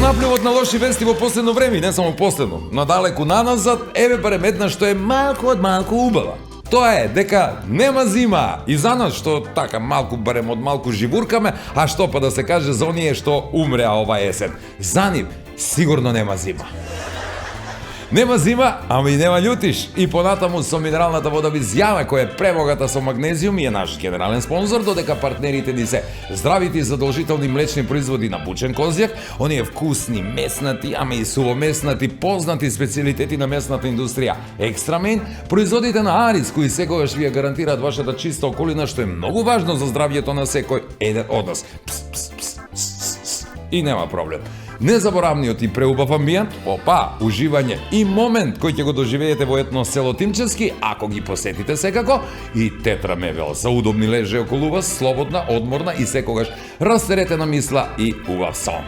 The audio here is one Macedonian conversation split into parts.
напливот на лоши вести во последно време, и не само последно, надалеку наназад, еве барем една што е малку од малку убава. Тоа е дека нема зима и за нас што така малку барем од малку живуркаме, а што па да се каже за оние што умреа ова есен. За нив сигурно нема зима. Нема зима, ама и нема љутиш. И понатаму со минералната вода Визјама, која е премогата со магнезиум и е наш генерален спонзор, додека партнерите ни се здравите и задолжителни млечни производи на бучен козјак, оние вкусни, меснати, ама и сувомеснати, познати специјалитети на местната индустрија Екстрамен, производите на Арис, кои секогаш ви ја гарантираат вашата чиста околина, што е многу важно за здравјето на секој еден од нас. И нема проблем. Незаборавниот и преубав амбиент, уживање и момент кој ќе го доживеете во етно село Тимчевски, ако ги посетите секако, и Тетра Мебел за удобни леже околу вас, слободна, одморна и секогаш растеретена мисла и убав сон.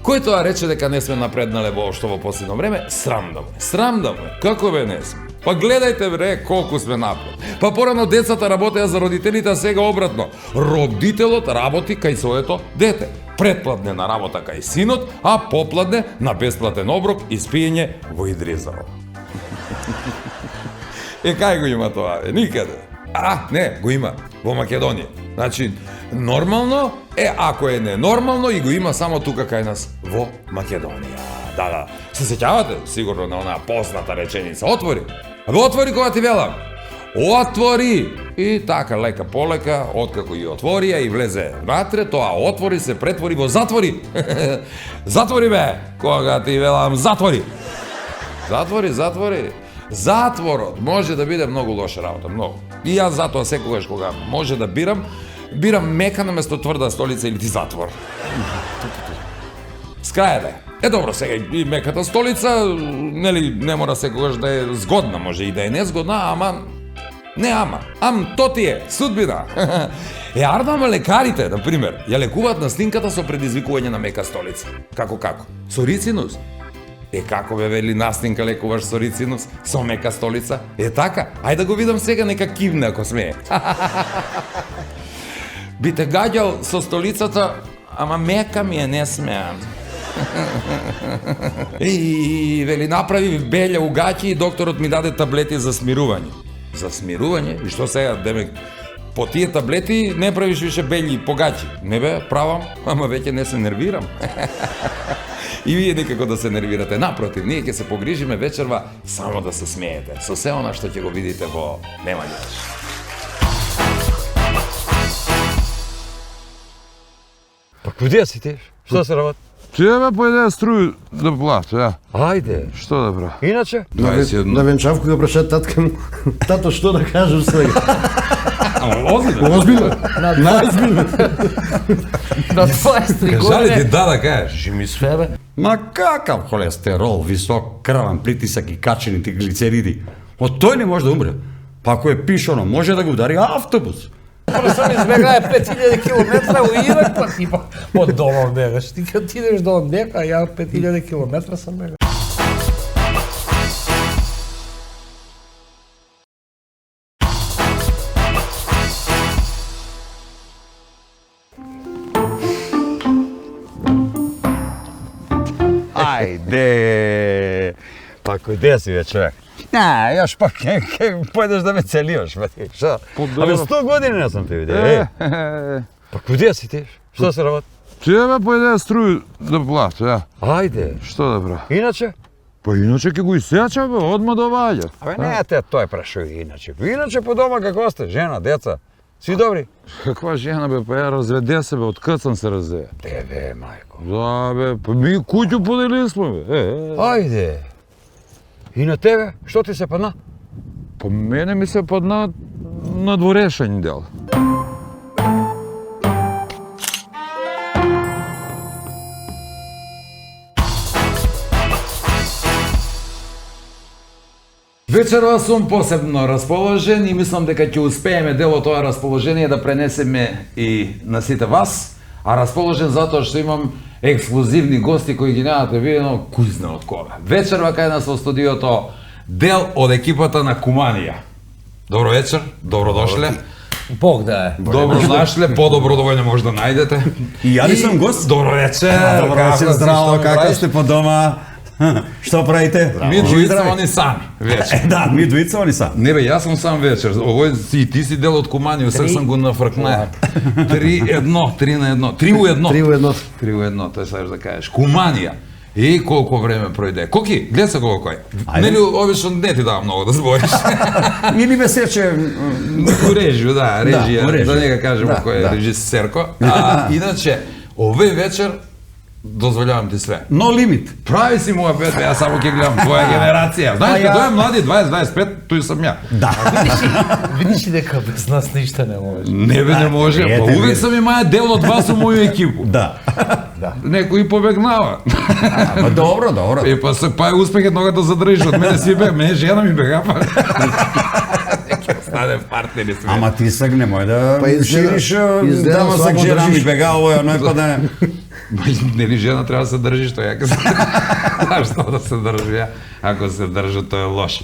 Кој тоа рече дека не сме напреднале воопшто во последно време, срам да му е, како бе не сме. Па гледајте бре колку сме напред. Па порано децата работеа за родителите, а сега обратно. Родителот работи кај своето дете. Предпладне на работа кај синот, а попладне на бесплатен оброк и спиење во Идризово. Кај го има тоа? Никаде. Не, го има во Македонија. Значи, нормално е, ако е ненормално, и го има само тука кај нас во Македонија. Да. Се сеќавате сигурно на онаа позната реченица. Отвори. Отвори кога ти велам. Отвори! И така, лека полека, откако ја отворија и влезе натре, тоа отвори се претвори во затвори. Затвори бе, кога ти велам затвори. Затвори. Затворот може да биде многу лоша работа, многу. И јас затоа секогаш кога може да бирам мека наместо тврда столица или ти затвор. Скрајде. Добро, сега и меката столица, нели, не мора секогаш да е згодна, може и да е незгодна, то ти е судбина. Ардама лекарите, например, ја лекуваат на слинката со предизвикување на мека столица. Како? Со рицинус. Како бе вели наснинка лекуваш со рицинус, со мека столица? Така, ајде да го видам сега, нека кивне ако смее. Би те гаѓал со столицата, ама мека ми е, не смеам. И вели направи белја у гаќи и докторот ми даде таблети за смирување. За смирување? И што сега, демек, по тие таблети не правиш више белји по гаќи? Не бе, правам, ама веќе не се нервирам. И вие никако да се нервирате. Напротив, ние ќе се погрижиме вечерва само да се смеете. Со се она што ќе го видите во Нема љутиш. Па куди си ти? Што се работи? Тебе појде струju да плати, ја. Ајде. Што да правам? Иначе? На венчавку го праша татка му. Тато, што да кажеш сега? Озбилно? Најзбилно. На 23 Кажали ти години. да кажеш. Жими све бе. Ма какав холестерол, висок крвен притисак и качените глицериди? Од тој не може да умре. Па ако е пишано, може да го удари автобус. Сам избегае 5000 километра у Ирак, па ти од дома бегаш. Ти кога ти идеш до Одека, ја 5000 километра сам бегаш. Ајде! Па куде си бе човек? Не, јаш пак ке појдеш да ме целиваш, бе ти, шо? Абе 100 години не сум те видел, Па куде си ти? Што се работи? Тебе појде струju да плати, ја. Ајде. Што да правам? Иначе? Па иначе ќе го исеча, бе, одма доваѓа. Абе не те тој прашај иначе. Иначе по дома како сте, жена, деца? Сви добри? Каква жена, бе, па ја разведе се, бе, од кад сам се разведе? Бе, мајко. Да, бе, па ми куќу подели сме, бе. Ајде. И на тебе, што ти се падна? Па мене ми се падна на дворешен дел. Вечерва сум посебно расположен и мислам дека ќе успееме дел од тоа расположение да пренесеме и на сите вас, а расположен затоа што имам ексклузивни гости кои ги немате видено кој знае од кога. Вечерва кај нас во студиото дел од екипата на Куманија. Добро вечер, добро дошле. Бог да е. Добро знашле, по-добро да не може да најдете. И ја ли сум гост? Добро вечер. Добро вечер, здраво, како сте по дома? Што правите? Ми двојца, они сами, вечер. Да, ми двојца, они сам. Не бе, јас сум сам вечер. Овој и ти си дел од Куманио, сега сам го нафркнаа. 3-1, 3-1. 3-1. 3-1. 3-1, тој сакаш да кажеш. Куманија. И колку време пројде. Коки, гледа се колку е. Нели обично не ти дава многу да збориш. Или ме сече... Режио, да, режија, режио. да не га кажемо кој е режисерко. А иначе, овој вечер дозволявам ти све. Но лимит. Прави си моја пет, јас само ќе гледам твоја генерација. Знаеш, кога е млади, 20-25, тој сум ја. Да. Видиш ли дека без нас ништо не може. Не бе, не може. Ете, Па увек види. сам имаја дел од вас у моју екипу. Да. Некој побегнава. Ама добро, добро. Е, па се па е успех еднога да задржиш од мене си бег, мене жена ми бега, па. Стане партнери сме. Ама ти сега немој да Па изгледа- шириш, изгледа дама само сак жена ми држиш. бега, овој, оној, па да... Нели жена треба да се држи, што ја кажам. Знаеш што да се држи ја, ако се држи тоа е лошо.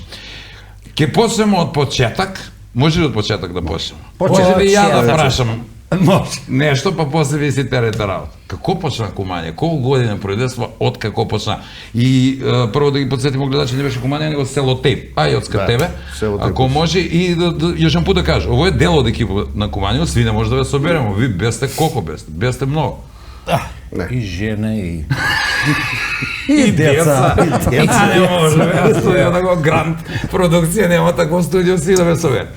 Ке почнеме од почеток. Може ли од почеток да почнеме? Може ли ја да Почеток. прашам Може. нешто, па после ви си терете работа. Како почна Кумање? Колку години пројдесва од како почна? И прво да ги подсетимо гледачи, не беше Кумање, него Селотейп. А и од тебе. Селотейп. Ако може и јаш пут да кажа, ово е дел од екипа на Кумање, сви не може да ве соберемо. Ви бесте колку бесте? Бесте многу. И жена, и... И деца. Не може, јас стоја на го грант продукција, нема такво студио си да ме собере.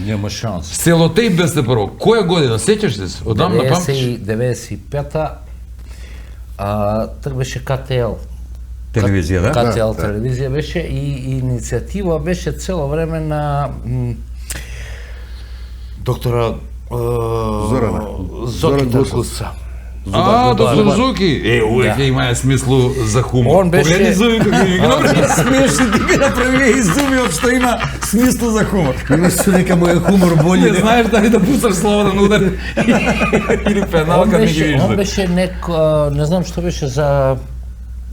Нема шанс. Селотейп бесте прво. Која година? Сеќаш ли се? Одамна памтиш? 95-та, так беше КТЛ. Телевизија, да? КТЛ телевизија беше и иницијатива беше цело време на доктора Зорана. Зоран Зоран Гуцуца. А, доктор Зуки. Увек имаја смислу за хумор. Он беше- Погледни Зуки како ги направи. Смешни ти ги направи изуми од што има смисло за хумор. Мислам дека му е хумор Не бољи. знаеш дали да пушташ слободен удар или пенал Он кога не ги беше, он виждаш. беше не знам што беше за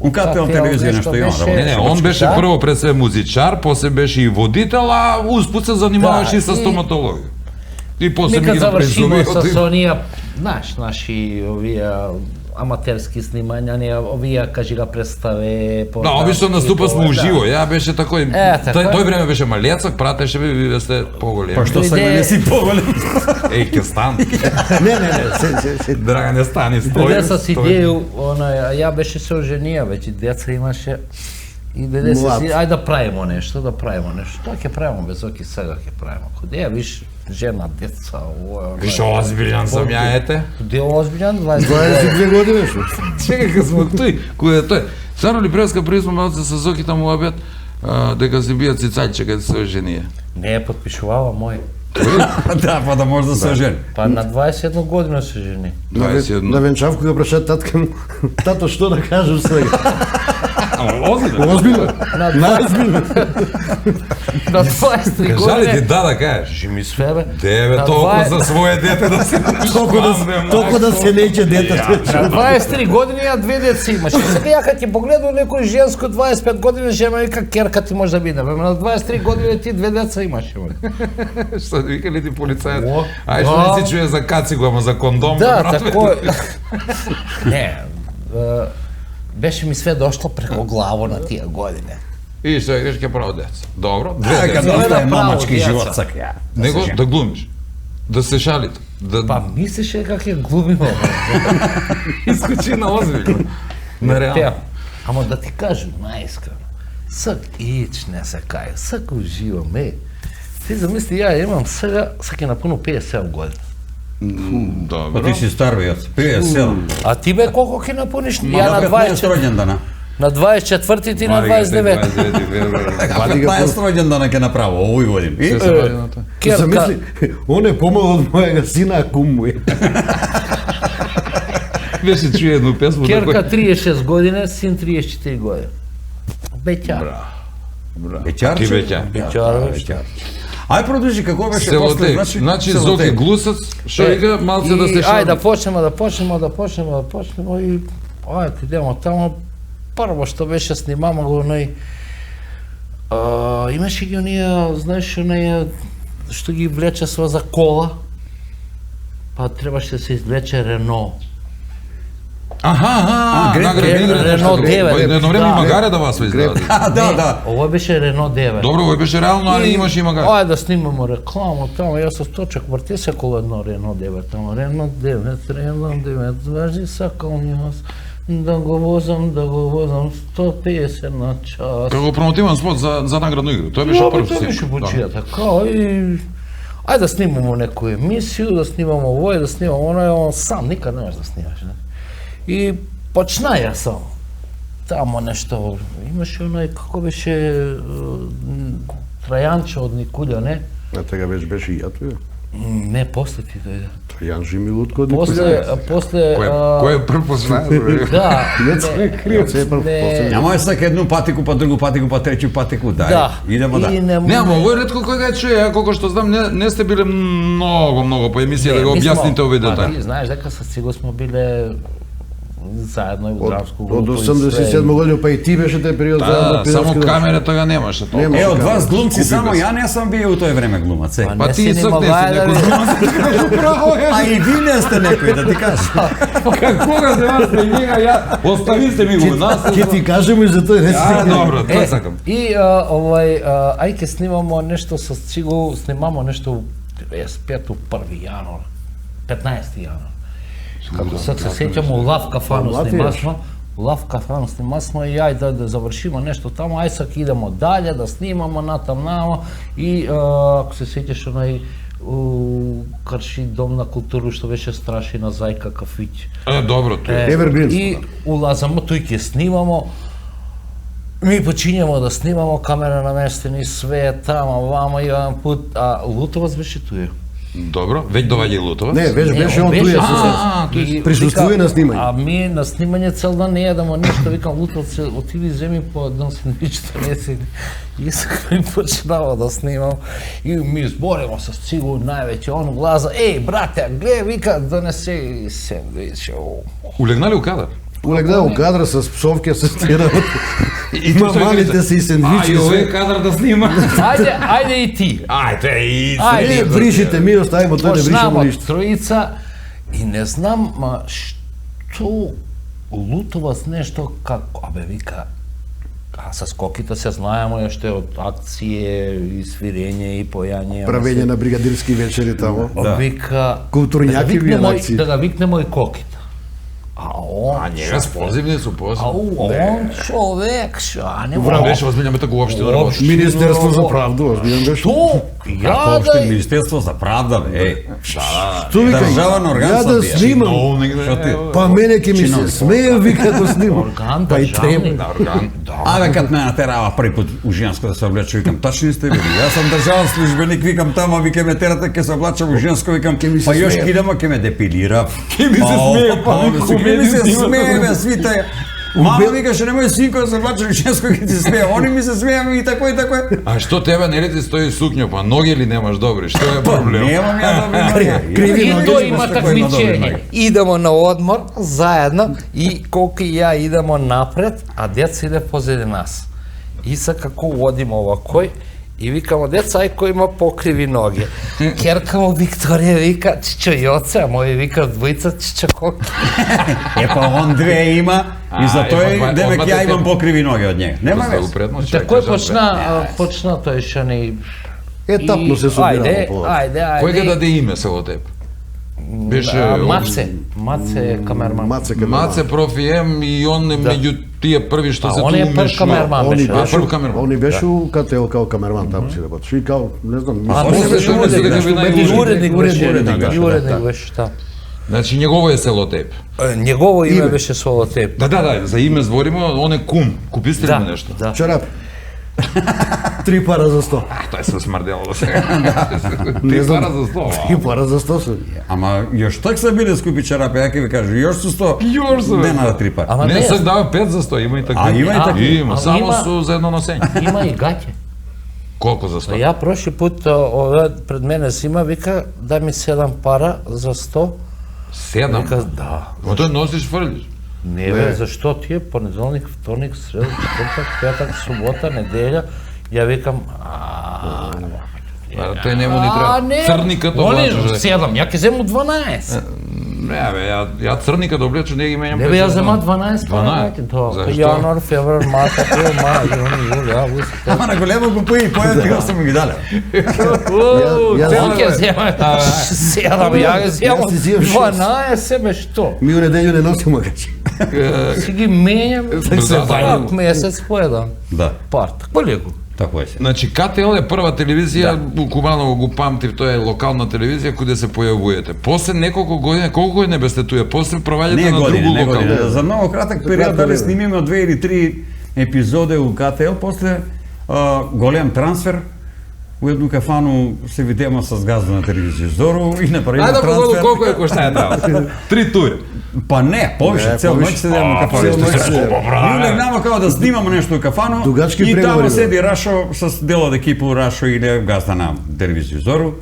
У КТЛ телевизија нешто има, беше- работи. Не, он беше Да. прво пред све музичар, после беше и водител, а успут се занимаваше Да, и со и- стоматологија. И после ми Нека ги завршимо направи со онија, знаеш, наши овие аматерски снимања, не овие кажи га представе. Да, обично наступа сме уживо. Ја беше такој. така е. Тој време беше малецак, пратеше ви сте поголеми. Па што Дојде- сега не си поголем? Еј, ке стан. Не, се. Драга не стани, стој. Дојде с идеју, ја беше се оженија, веќе деца имаше. И дојде Млад. се, ајде да правимо нешто, Тоа ќе правимо без оки сега ќе правимо. Каде виш жена, деца, ово. Виш озбилјан сам ја ете. Де озбилјан, 20 22 години што? Чекај кога сме тој, кој е тој. Царо ли преска присмо малце со Зоки таму обед, дека се бијат цицајче кога се оженија. Не е потпишувала мој. Да, па да може да се ожени. Па на 21 година се жени. На 21. венчавку го праша татка му. Тато, што да кажеш сега? Озбилјан. Озбилно? На на 23 Кажали ти години. да кажеш. Жими све бе. Деве На толку 20 за своје дете да се Толку да се неќе детето. На 23 години ја две деца имаше. Сега ја кога ти погледам некој женско 25 години, жена вика керка ти може да биде. Бе, на 23 години ти две деца имаше. Бе. Што викали ти полицајот? О, Ај што да. не си чуе за кацигу, ама за кондом. Да, брате. тако. Не, беше ми све дошло преко главо на тие години. И што кажеш ќе право деца. Добро, две Дека деца. да да остае право, мамачки деца. живот сака. ја, да Него се жени. да глумиш. Да се шалите. Да Па мислеше как ја глумимо. искочи на озбилно. На реално. Те, ама да ти кажам наискрено, сак ич не се кај, сак уживам, Ти замисли, ја имам сега ќе напуну 57 години. Па Добро. ти си стар бе, 57. А ти бе колко ќе напуниш? Ма Ја на на 15 24, роѓендана. на 24 ти на 29. 29 февруари. А 15 роѓендана ќе направо овој годин. И Се се вади на тоа. Керка, Замисли, он е помал од мојага сина, а кум му е. Беше чуе едну песму Керка 36 години, син 34 години. Беќар. Беќарче? Ки беќа. Беќар. Ај продолжи како беше после, Селотеј. Значи Зоки Селотеј. Глусац, што ига малце да се Ајде да шали. почнеме и ајде идемо таму. Прво што беше снимамо го оној имаше ги оние, знаеш, оние што ги влече сва за кола, па требаше да се извлече Рено. Рено 9. Едно време Да. и магаре да вас издават. Да. Ова беше Рено 9. Добро, ово беше реално, али имаш и магаре. Ајде да снимамо реклама тамо, јас со сточак врти се околу едно Рено 9, тамо Рено 9, важи сакал ми вас, да го возам 150 на час. Како промотивен спот за наградну игру. Тоа беше прв Тоа снимка. беше почија така и... Ајде да снимамо некоја емисију, да снимамо ово и да снимамо оно, сам никад не можеш да снимаш, не? И почна ја само. Тамо нешто, имаше оној, како беше, Трајанче од Никулја, не? А тега беше и ја тој. Не, после ти дојде. Јан Жимилутко од После, Кој е прв познаеш? да, Јан се прв после. Ама е сака едну патику, па другу патику, па треќу патику, дај. да. Идемо да. И Не, ама овој ретко кој га чуе, колко што знам, не сте биле многу по емисија да го објасните овој детај. Ти знаеш дека со Циго сме биле заедно и у драмску групу. Од 87 година, па и ти беше тој период Да, за само камерата га немаше толку. Нема. Е, од вас глумци Купи само без. ја не сум бил у тој време глумац, е. Па ти сак не си некој А и ви не сте некој, да ти кажам. Кога се вас не njega, ја оставите ми го нас. Ќе ти кажем и за тој не А, добро, тоа сакам. И ај ке снимамо нешто со Циго, снимамо нешто 95 1 јануар, 15 јануар. Како сак се сеќам, у Лав кафану снимасмо, и ај да завршиме нешто таму, ај сак идемо дале, да снимамо натам и ако се сеќаш онај Карши дом на културу што беше Страшина Зајка кафиќ. Добро, тоа. Evergreen. И улазамо, тој ќе снимамо, ми почињамо да снимамо, камера наместени, све тамо, вамо, еден пут, а Лутовац беше туја. Добро, веќе доаѓа и Лутовац. Не, беше он туја со И присуствува вика, на снимање. А ми на снимање цел дан не јадемо ништо, викам Лутовац, отиди земи по едно сендвичче, не си. И сакам ми почнава да снимам и ми зборимо со Циго највеќе, он глаза, брате, гледа, вика, донесе сендвич. Улегнали у кадар? Улегна у кадра со псовке, со тера. И Мамалите се и сендвичи. Ај, овој кадар да снима. Ајде и ти. Ајде и Не, бришите ми, оставимо тој, не бришемо Почнава ништо. троица и не знам што Лутовац нешто како, вика, а со скоките се знаеме уште од акcije и свирење и појање. Правење на бригадирски вечери тамо. Вика, Културњаки ви акции. да ga викнемо и коките. А он, Njega s pozivni su posebni. он човек, а не Браво, беше озбилjan tako uopšte da работи. Министерство за правду, озбилен беше. Што? Како Ја опште да... Министерство за правда, бе. Што вика? Државен орган Ја да сам бија. снимам. Чиновник, да. Па мене ќе ми се смее, вика да снимам. Орган, Па и државни. треба. Organ. Абе, кад ме натерава први пат у женско да се облече, викам, тачни сте били. Јас сум државен службеник, викам, тама ви ќе ме терате, ќе се облачам у женско, викам, Ке ми се па још смее. кидама, ќе ме депилира. Ке ми се смее, па ми ке ми се комедија смее, бе, свите. Мама викаше, немој синко да се облачам у женско, ќе ти смее. Они ми се смееме и тако и тако. A što tebe ne ti stoji suknjo, pa noge li nemaš dobri, što je problem? Немам ја добри ноги. Криви И ноги, тој има Кој има добри такмичење. ноги? Идемо на одмор заедно и Коки и ја идемо напред, а деца иде позади нас. И са како водимо овакој и викамо, деца, ај кој има покриви ноги. Керка му Викторија вика, чичо Јоце, а мој вика двојца чичо Коки. Е, па он две има и за А, тој, има два- демек одмате ја те- имам покриви ноги од njega. Нема Da вез. u prednost Тако почна тој шани. Етапно се собирамо Ајде, по. ајде. Кој ga даде име се од теб? Беше Маце камерман. Маце кај Маце профи М и он е меѓу тие први што се он е прв умешно. камерман Они беше. беше, прв камерман. они беше у КТЛ као камерман таму си работеше и као, не знам, А после после тој беше дека би најуредник. уредник беше. Уредник беше, И уредник беше, да. Значи негово е село теб. Негово име Име. беше соло теб. Да, за име збориме, он е кум. Куписте ли му нешто? Да. Чарап. 3 пара за 100. Тој се смрдело до сега. Не Ти знам. пара за 100. 3 пара за 100 се. Ама још так се биле скупи чарапи, ја ќе ви кажу, још су 100. Још су, бе. Не на 3 пара. Ама Не, не, сак дава 5 за 100, има и такви. А, има и такви? Има, А, само има. су за едно носење. има и гаќе. Колку за 100? Ја прошли пут ове пред мене сима вика да ми 7 пара за 100. 7? Вика да. Ма тој носиш фрлиш. Не бе, зашто ти е понеделник, вторник, среда, четвртак, петак, субота, неделја. Ја викам, Тој нему ни треба. Црникот облачуваш. 7, ја ќе зему 12. Не, бе, ја црникот облачуваш, не ги менјам. Не бе, ја зема 12, 12. тоа. Јануар, февруар, март, април, мај, јуни, јули, август. Ама на големо го пои, појат сам ги дале. Ти ќе зема 7, ја ќе зема 12, себе што? Ми у неделју не носимо гачи. Си ги менјам, свак месец по еден. Да, Парт, полего. тако е се. Значи КТЛ е прва телевизија, у Кубаново го памтив, тоа е локална телевизија каде се појавувате. После неколку години, колку години бесте туја? После проваѓате на другу локална. За многу кратак период дали снимиме 2 или 3 епизоде у КТЛ, после голем трансфер. У едну кафану се видеме с газда на телевизија Зоро и направиме Ајде да трансфер. погоду колку е коштае таа. 3 тури. Па не, повише, цел ноќ седеме на кафану. Ние легнаме као да снимаме нешто у кафану Дугачки и преговори, таму бе. седи Рашо с дел од екипа Рашо или газда на телевизија Зоро.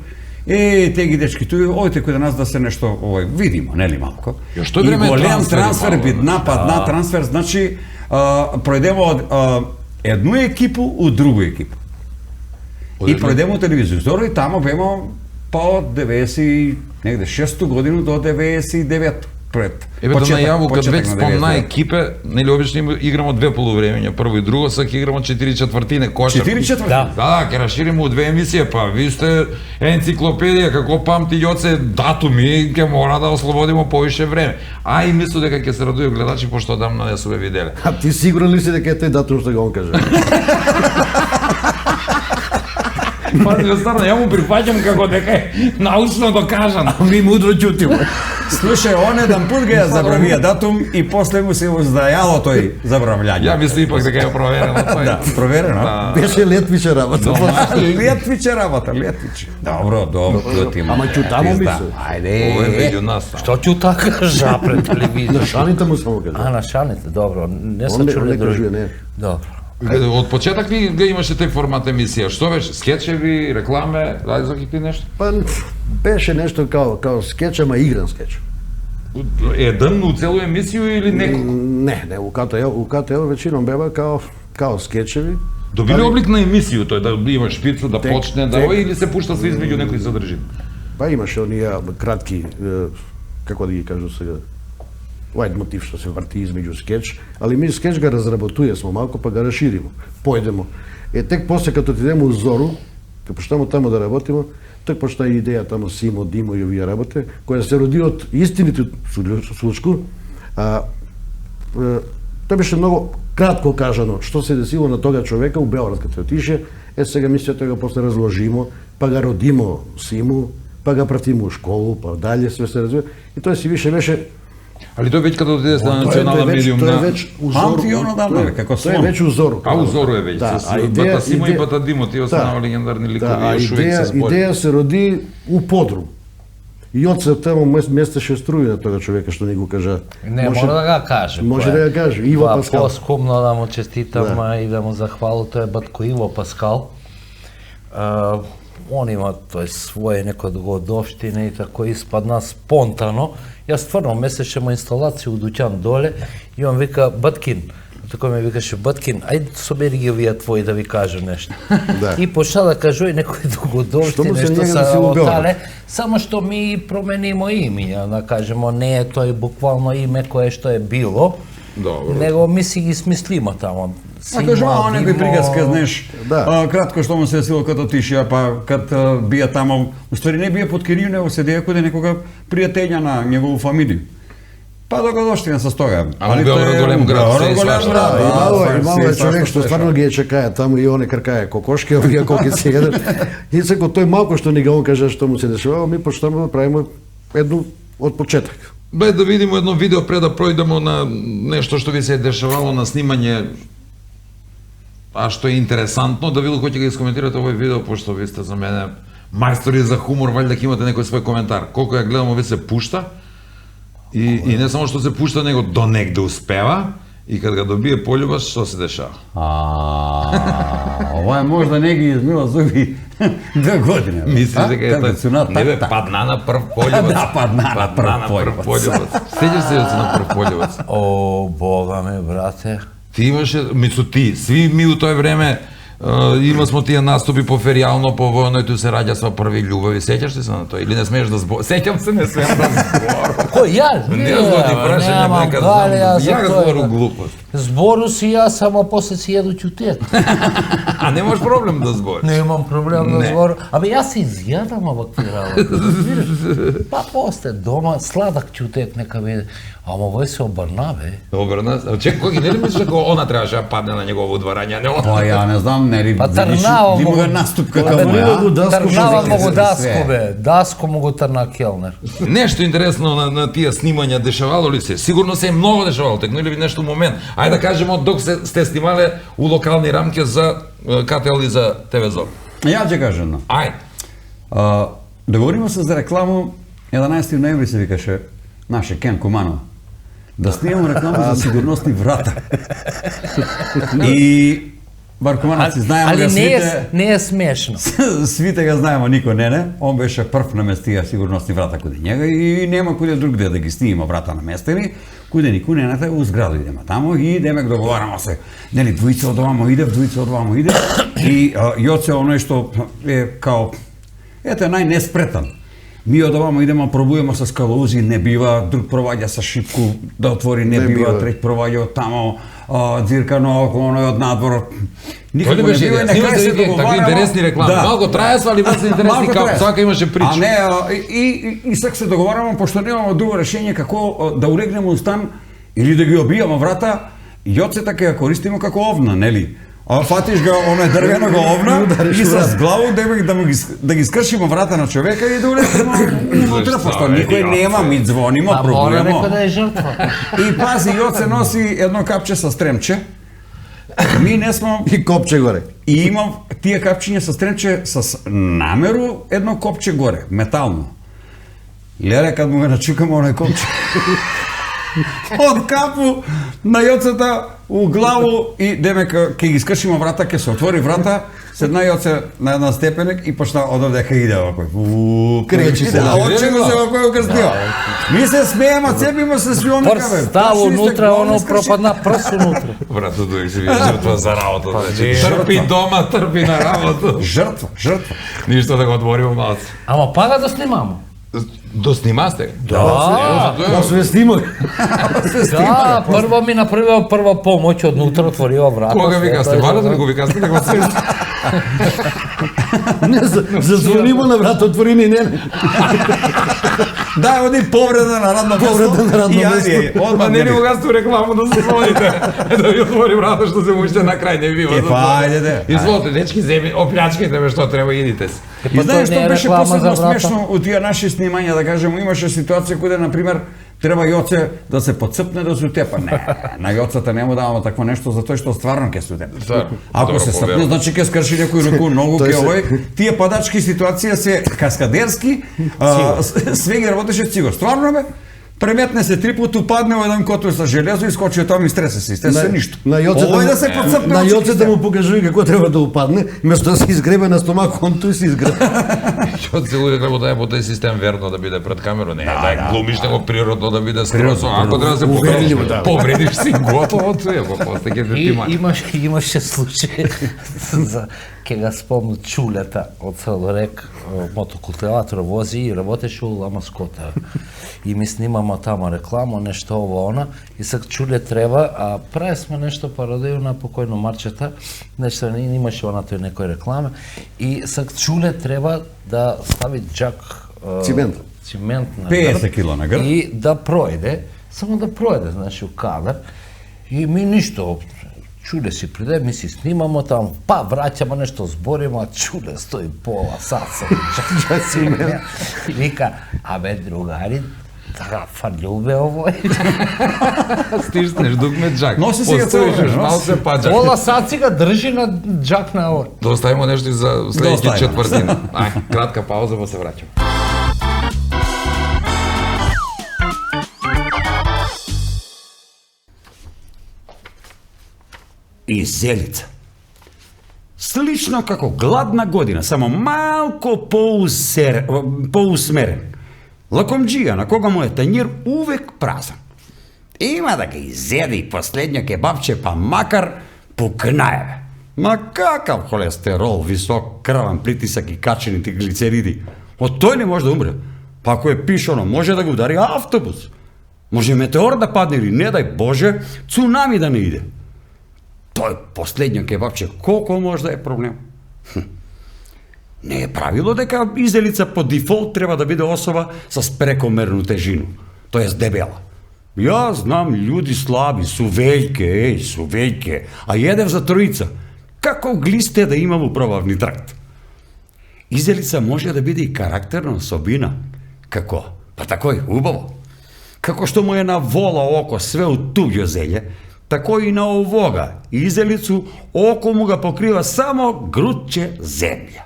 Те ги дечки туи, ојте кој да нас да се нешто видимо, нели малко. Ја, што И време е голем трансфер, трансфер, мало, падна трансфер, значи пројдемо од едну екипу у другу екипу. И пројдемо телевизија Зоро и тамо бемо па од 90 негде 6 годину до 99 пред. Еве да најаву кад почеток веќе на спомна 99. екипе, нели обично играмо две полувремења, прво и друго, сега ќе играмо 4/4 кошарка. 4/4? Да, ќе расшириме у две емисија, па ви сте енциклопедија, како памти Јоце датуми, ќе мора да ослободимо повише време. А и мислам дека ќе се радују гледачи пошто одамна не се бе виделе. А ти сигурен ли си дека е тој датум што го он каже? Па не старно, ја му прифаќам како дека е научно докажано. Ми мудро ќутиме. Слушај, он еден пут га ја забравија датум и после му се уздајало тој забрављање. Ја мислам ипак дека е проверено тој. Да, проверено. Беше летвиче работа. Летвиче работа, летвиче. Добро, ќутиме. Ама ќутамо ми се. Ајде. Ова е меѓу нас. Што ќе така кажа пред На телевизија? шаните му само каже. А, на шаните, добро. Не Он сам не чуле кажува, други. не. Добро. Од почеток ли да имаше тој формат емисија? Што беше? Скечеви, рекламе, дај за ти нешто? Па беше нешто као скеч, ама игран скеч. Еден у целу емисију или неколку? Не, у КТЛ веćinom бева као скечеви. Добили облик на емисију тој, да има шпица, да Тек, почне, да тек. или се пушта се измеѓу некои содржини? Па имаше оние кратки, како да ги кажу сега, лајт мотив што се врти измеѓу скеч, али ми скеч га разработуе смо малку, па га расширимо, појдемо. Тек после като отидемо у Зору, кога почнемо тамо да работиме, тек почна и идеја тамо Симо, Димо и овие работе, која се роди од истините случку. Тоа беше многу кратко кажано што се десило на тога човека у Белград кога отише. Сега мислите го после разложимо, па га родимо Симу, па га пратимо у школу, па дале све се развива. И тоа си више беше Али тој веќе кога отиде на национална медиум Тоа е на... веќе узор. Памти оно давно, како Тоа е слон. веќе узор. А узору е веќе, Да, се Бата Симо и Бата Димо, тие останаа легендарни ликови, а још увек се спори. идеја се роди у подрум. И од се таму местеше струја на тога човека што ни го кажа. Не, мора да го каже. Може да ја каже, Иво Па, Паскал. Поскумно да му честитам Да. и да му захвалам, тој е батко Иво Паскал. Он има тој своје некој годовштина и тако испадна спонтано. Јас стварно месеше му инсталација у дуќан доле и он вика Баткин, тако ме викаше Баткин, ајде собери ги овие твои да ви кажу нешто. Да. И почна да кажува некои Што годовштини, му се нешто njega да са си убил? отале, само што ми променимо имиња, да кажемо, не е тој буквално име кое што е било, Добро. него ми си ги смислимо тамо. А кажу, некој приказка, знаеш, Да. кратко што му се десило кога отишија, па кад бија тамо, уствари не бија под Кирил, него седеја кој некога пријатења на негову фамилија. Па да го доштина со тога. А Белград голем град, се и свашта. Имало е човек што стварно ги чекаја таму и оне кркаја кокошки, овие колки се едат. И секој тој малку што ни го кажа што му се дешавало, ми почнеме да правиме едно од почеток. Бе да видиме едно видео пред да пројдемо на нешто што ви се е дешавало на снимање, а што е интересантно, да видам кој ќе го искоментирате овој видео, пошто ви сте за мене мајстори за хумор, валјда ќе имате некој свој коментар. Колку ја гледам, овој се пушта, и не само што се пушта, него до негде успева, и кад го добие полюбаш, што се дешава? Ова е можда не ги измила зуби 2 години. Мислиш дека е тоа? Не бе, падна на прв полюбац. Да, падна на прв полюбац. Сеќаш се на прв полюбац? О, бога ме, брате. Ти имаше, мислу ти, сви ми у тој време Има смо тие наступи по феријално, по војно и ту се раѓа со први љубави. Сеќаш ли се на тоа или не смееш да збор? Сеќам се, не смеам да збор. Кој јас? Не знам ти прашање, Немам нека гале, знам. јас за Ја тоа, говору да. глупост. Збору си јас, само после си једу ќутет. А немаш проблем да збориш? Немам проблем да Не. збору. Абе јас се изјадам овакви работи. Па после дома сладак ќутет нека биде. Ама овој се обрна бе. Обрна. Чекај, не ли мислиш дека она требаше да падне на негово удварање, а не он? Па ја не знам, нели, Па видиш, трнава има му го го- наступ Абе, какав му, Трнава го а? Даско Трнава ще му го за Даско све. бе. Даско му го трна келнер. Нешто интересно на тие снимања дешавало ли се? Сигурно се е многу дешавало, текно или нешто момент. Ајде да кажеме док сте снимале у локални рамки за КТЛ и за ТВ Зор. Ја ќе кажам едно. Ајде. Договориме се за рекламу 11 ноември се викаше наше Кен Куманов. Да снимам реклама за сигурностни врата. И бар Куманов си знаеме Али га не е, свите, не е смешно. свите га знаеме, никој не. Он беше прв наместија сигурностни врата куде njega и нема куде другде да ги снима врата наместени. Куде ни кунената у зграду идеме тамо и идеме договараме се. Нели двојца од овамо иде, двојца од овамо иде и Јоце оној што е као ете најнеспретан. Ми од овамо идеме пробуваме со скалози, не бива, друг проваѓа со шипку да отвори, не Не бива, бива. треќ проваѓа од тамо, дзирка наоко, оној од надвор. Тој Никако ли не беше бива, идеја? на крај Снимате се такви договараме. интересни реклами. Да. Малку траесва, али баш интересни Малку како траесва. сака имаше прича. А не, и сак се договараме, пошто немаме друго решение како да урегнеме устан или да ги обијаме врата, јоцета ќе ја користиме како овна, нели? А фатиш ga оној дрвеного овна Удариш и врата. с главу да ги скршиме врата на човека и да улетиме унутра, Зашто, пошто бе, никој Јоце? нема, ми звониме, Па мора некој да пробуваме. е жртва. И пази, Јоце носи едно капче со стремче. Ми не смо И копче горе. и имам тие капчиња со стремче с намеру едно копче горе, метално. Леле, кад му го начукам оној копче. Од капу на Јоцата у главу и демека ќе ги скршиме врата, ќе се отвори врата, седна Јоце на една степенек и почна одовде дека иде овако. Кречи се. А очи му се овако укрстио. Ми се смееме, цепиме се свионика, бе. Прст става Ташни сте, унутра, главно оно скрши. пропадна прст унутра. Брато, дојде се вие жртва за работа. Значи, не. трпи дома, трпи на работа. Жртва, жртва. Ништо да го отвориме малце. Ама пага да снимамо. Доснимасте? Да. Осве снимок. Да, прво ми направила прва помоќ однутра, отворила врата. Кога све викасте? тоа е Варата ли за- го викасте? Дека се Не, зазвонимо на врата, отвори ни не. Да, оди повреда на радно место. Повреда на радно И ајде, место. одмah Ма не не ни би. го гасту рекламу да се звоните. Да ви отвори врата што се муште на крај, не бива. Е, па, ајде, де. Изволите, дечки, земи, оплячкајте ме што треба, идите се. И Па знаеш тоа не што е беше реклама за посебно врата. смешно од тие наши снимања, да кажеме, имаше ситуација каде на пример треба Јоце да се подцепне да се утепа. Не, на Јоцата нема даваме такво нешто затоа што стварно ќе се утепа. Стварно, Ако добро, се сцепне, поверувам. значи ќе скрши некој руку, ногу, Тој ќе се- овој. Тие падачки ситуација се каскадерски, све ги работеше цигор. Стварно бе, преметне се три пати, упадне во еден котел со железо и скочи од тоа и стресе се, се ништо. На Овој да се подцепне. на очи Јоце ќе да му покажува како треба да упадне, место да се изгребе на стомак, он тој се изгребе. Што се луѓе како да е по тој систем верно да биде пред камера, не, да глумиш него природно да биде скроз, ако треба да се Уверливо, повредиш, да. повредиш си готово, тоа е, после ќе те И тимаш. имаше случај за ке га спомнам Чулета од Целорек, мотокултиватор вози и работеше у Ламаскота. И ми снимамо тама реклама, нешто ово она, и сак Чуле треба, а прави сме нешто пародија на покојно Марчета, нешто не имаше она тој некој реклама, и сак Чуле треба да стави джак Цимент. цимент на 50 грб кило на грб. и да пројде, само да пројде, значи, у кадар. И ми ништо, Чуле си приде, ми си снимамо там, па враќамо нешто збориме, а Чуле стои пола сат со джак цимент. И вика, абе другари, така фарлјубе овој. Стиснеш дугме джак. Носи си го цело Постоиш време, малце па джак. Пола сат си га држи на джак на овој. Да оставимо нешто и за Да следеќи оставиме. четвртина. Ај, кратка пауза, па се враќаме. И зелица. Слично како гладна година, само малку поусмерен. Лакомџија на кога му е тањир увек празан. Има да ги изеде и последњо кебапче, па макар пукнаеве. Ма какав холестерол, висок крвен притисак и качените глицериди? Од тој не може да умре. Па ако е пишано, може да го удари автобус. Може метеор да падне или, не дај Боже, цунами да не иде. Тој последниот кебапче, колко може да е проблем? Не е правило дека изделица по дефолт треба да биде особа с прекомерну тежину, тоест дебела. Јас знам луѓи слаби, сувејке, а едев за троица. Како глисте да има во пробавни тракт? Изделица може да биде и карактерна особина. Како? Па такој, убаво. Како што му е на вола око све од туѓо зелје, тако и на овога изделицу око му ga покрива само грудче земја.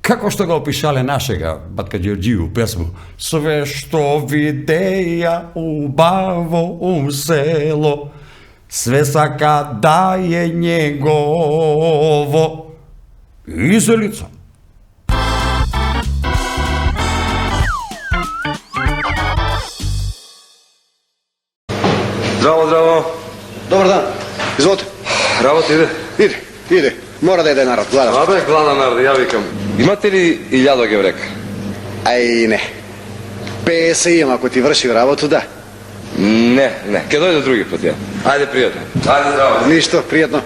Како што го опишале нашега Батка Ѓорѓију песму "Све што видеја убаво у село, све сака да е негово". Изделица. Здраво, здраво. Добар дан. Изволте. Работа иде. Иде. Мора да еде народ, гладен. Абе, гладен народ, ја викам. Имате ли илјадо геврека? Ај, не. 50 имам, ако ти врши работу, да. Не, ке дојде други пат ја. Ајде, пријатно. Ајде, здраво. Ништо, пријатно.